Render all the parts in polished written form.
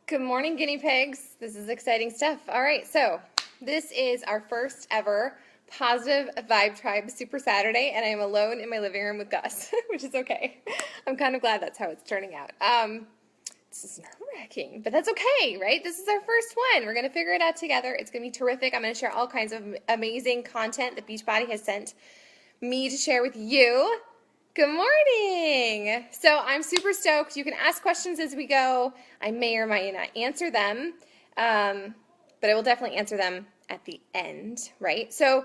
Good morning, guinea pigs. This is exciting stuff. All right, so this is our first ever Positive Vibe Tribe Super Saturday, and I am alone in my living room with Gus, which is okay. I'm kind of glad that's how it's turning out. This is nerve-wracking, but that's okay, right? This is our first one. We're going to figure it out together. It's going to be terrific. I'm going to share all kinds of amazing content that Beachbody has sent me to share with you. Good morning. So I'm super stoked. You can ask questions as we go. I may or may not answer them, but I will definitely answer them at the end, right? So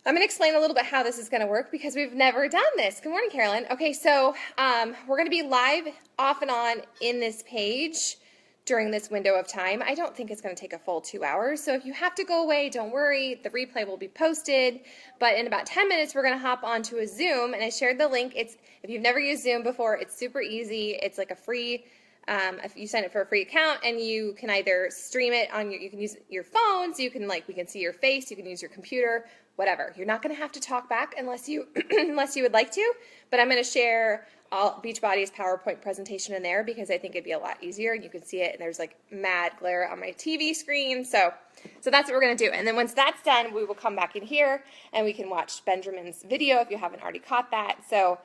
I'm going to explain a little bit how this is going to work because we've never done this. Good morning, Carolyn. Okay, so we're going to be live off and on in this page during this window of time. I don't think it's going to take a full 2 hours. So if you have to go away, don't worry. The replay will be posted. But in about 10 minutes, we're going to hop onto a Zoom. And I shared the link. If you've never used Zoom before, it's super easy. It's like a free, if you sign up for a free account, and you can either stream it on you can use your phones. You can we can see your face. You can use your computer, whatever. You're not going to have to talk back unless you unless you would like to. But I'm going to share all Beachbody's PowerPoint presentation in there because I think it'd be a lot easier. You can see it, and there's like mad glare on my TV screen. So that's what we're going to do. And then once that's done, we will come back in here and we can watch Benjamin's video if you haven't already caught that. So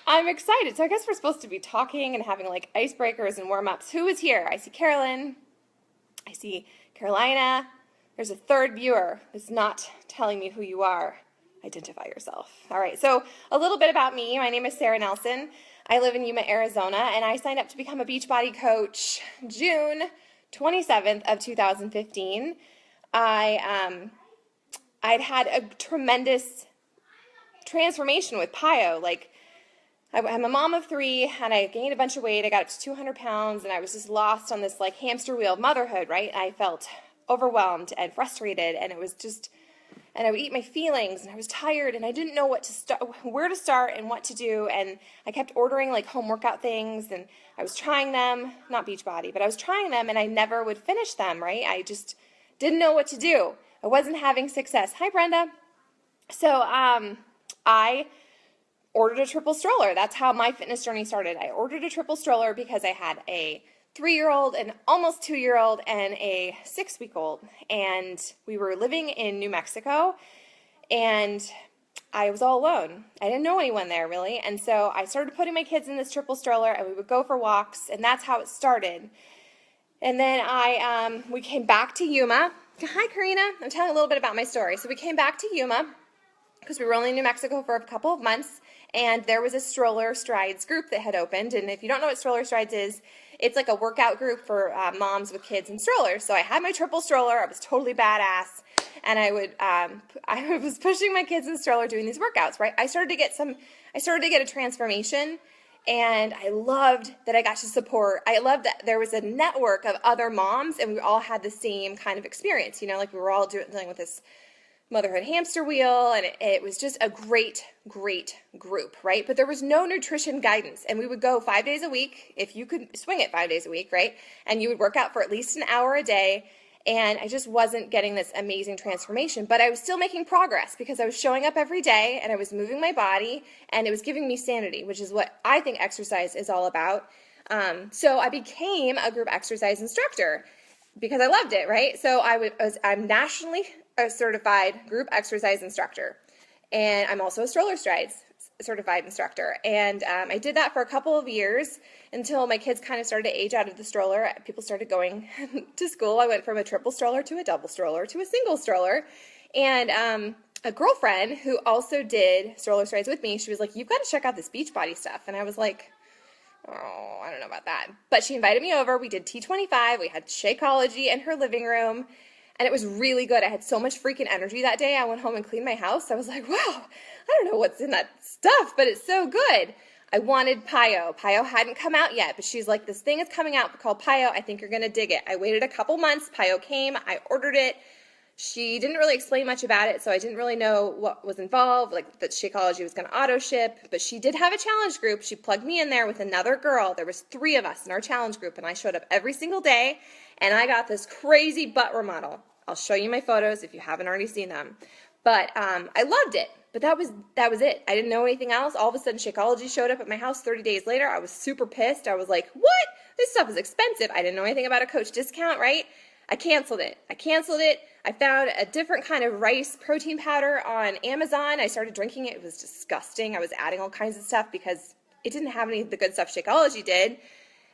I'm excited. So I guess we're supposed to be talking and having like icebreakers and warm-ups. Who is here? I see Carolyn. I see Carolina. There's a third viewer that's not telling me who you are. Identify yourself. All right, so a little bit about me. My name is Sarah Nelson. I live in Yuma, Arizona, and I signed up to become a Beachbody coach June 27th of 2015. I'd had a tremendous transformation with PIO. I'm a mom of 3, and I gained a bunch of weight. I got up to 200 pounds, and I was just lost on this hamster wheel of motherhood, right? I felt overwhelmed and frustrated, and it was just... And I would eat my feelings, and I was tired, and I didn't know where to start and what to do, and I kept ordering home workout things, and I was trying them, not Beachbody, but I was trying them, and I never would finish them, right? I just didn't know what to do. I wasn't having success. Hi, Brenda. So I ordered a triple stroller. That's how my fitness journey started. I ordered a triple stroller because I had a 3-year-old, an almost 2-year-old, and a 6-week-old, and we were living in New Mexico, and I was all alone. I didn't know anyone there, really, and so I started putting my kids in this triple stroller, and we would go for walks, and that's how it started. And then we came back to Yuma. Hi, Karina. I'm telling a little bit about my story. So we came back to Yuma because we were only in New Mexico for a couple of months, and there was a Stroller Strides group that had opened, and if you don't know what Stroller Strides is, it's like a workout group for moms with kids in strollers. So I had my triple stroller. I was totally badass, and I was pushing my kids in the stroller doing these workouts, right? I started to get a transformation, and I loved that I got to support. I loved that there was a network of other moms, and we all had the same kind of experience, we were all dealing with this motherhood hamster wheel, and it was just a great group, right? But there was no nutrition guidance, and we would go 5 days a week, if you could swing it 5 days a week, right? And you would work out for at least an hour a day, and I just wasn't getting this amazing transformation, but I was still making progress because I was showing up every day, and I was moving my body, and it was giving me sanity, which is what I think exercise is all about. So I became a group exercise instructor because I loved it, right? So I'm nationally a certified group exercise instructor, and I'm also a Stroller Strides certified instructor, and I did that for a couple of years until my kids kind of started to age out of the stroller. People started going to school. I went from a triple stroller to a double stroller to a single stroller, and a girlfriend who also did Stroller Strides with me, she was like, "You've got to check out this Beachbody stuff," and I was like, oh, I don't know about that. But she invited me over. We did T25. We had Shakeology in her living room, and it was really good. I had so much freaking energy that day. I went home and cleaned my house. I was like, wow, I don't know what's in that stuff, but it's so good. I wanted PIO. PIO hadn't come out yet, but she's like, this thing is coming out called PIO. I think you're going to dig it. I waited a couple months. PIO came. I ordered it. She didn't really explain much about it, so I didn't really know what was involved, like that Shakeology was going to auto ship, but she did have a challenge group. She plugged me in there with another girl. There was 3 of us in our challenge group, and I showed up every single day, and I got this crazy butt remodel. I'll show you my photos if you haven't already seen them. But I loved it. But that was it. I didn't know anything else. All of a sudden, Shakeology showed up at my house 30 days later. I was super pissed. I was like, what? this stuff is expensive. I didn't know anything about a Coach discount, right? I canceled it. I found a different kind of rice protein powder on Amazon. I started drinking it. It was disgusting. I was adding all kinds of stuff because it didn't have any of the good stuff Shakeology did,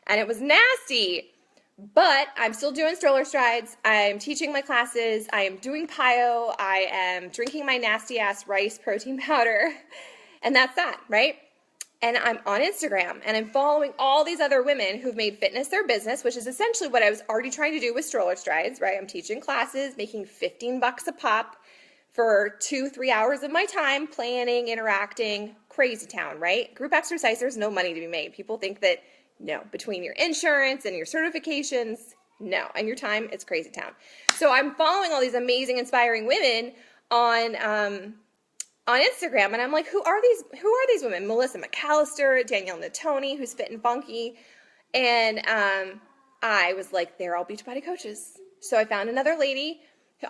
and it was nasty. But I'm still doing stroller strides. I'm teaching my classes. I am doing PIO. I am drinking my nasty ass rice protein powder. And that's that, right? And I'm on Instagram and I'm following all these other women who've made fitness their business, which is essentially what I was already trying to do with stroller strides, right? I'm teaching classes, making $15 a pop for 2-3 hours of my time, planning, interacting, crazy town, right? Group exercise, there's no money to be made. People think that, no, between your insurance and your certifications, no, and your time, it's crazy town. So I'm following all these amazing, inspiring women on Instagram, and I'm like, who are these women? Melissa McAllister, Danielle Natoni, who's fit and funky, and I was like, they're all Beachbody coaches. So I found another lady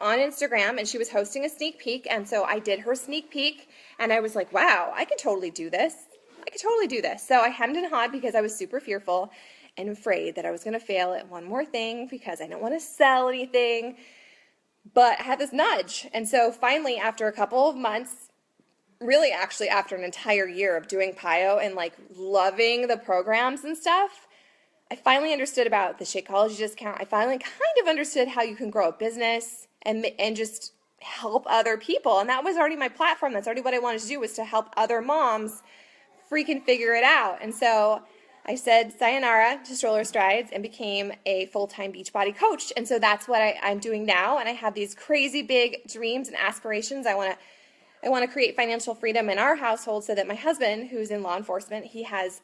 on Instagram, and she was hosting a sneak peek, and so I did her sneak peek, and I was like, wow, I could totally do this. So I hemmed and hawed because I was super fearful and afraid that I was going to fail at one more thing because I don't want to sell anything, but I had this nudge. And so finally, after a couple of months, really actually after an entire year of doing PIO and like loving the programs and stuff, I finally understood about the Shakeology discount. I finally kind of understood how you can grow a business and just help other people. And that was already my platform. That's already what I wanted to do, was to help other moms freaking figure it out. And so I said sayonara to stroller strides and became a full-time Beachbody coach. And so that's what I'm doing now. And I have these crazy big dreams and aspirations. I want to create financial freedom in our household so that my husband, who's in law enforcement, he has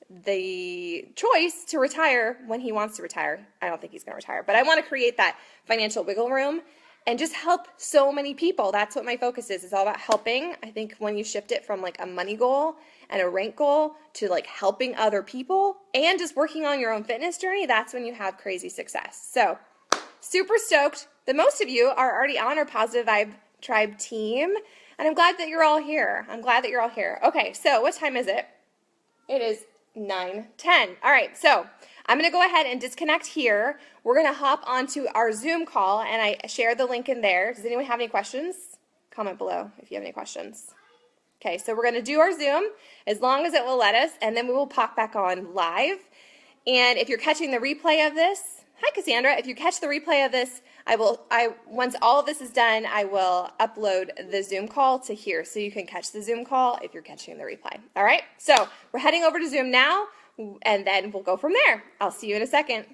the choice to retire when he wants to retire. I don't think he's going to retire, but I want to create that financial wiggle room and just help so many people. That's what my focus is. It's all about helping. I think when you shift it from like a money goal and a rank goal to like helping other people and just working on your own fitness journey, that's when you have crazy success. So super stoked that most of you are already on our Positive Vibe Tribe team. And I'm glad that you're all here. Okay, so what time is it? It is 9:10. All right, so I'm going to go ahead and disconnect here. We're going to hop onto our Zoom call, and I shared the link in there. Does anyone have any questions? Comment below if you have any questions. Okay, so we're going to do our Zoom as long as it will let us, and then we will pop back on live. And if you're catching the replay of this, hi Cassandra, if you catch the replay of this, once all of this is done, I will upload the Zoom call to here, so you can catch the Zoom call if you're catching the replay. All right, so we're heading over to Zoom now, and then we'll go from there. I'll see you in a second.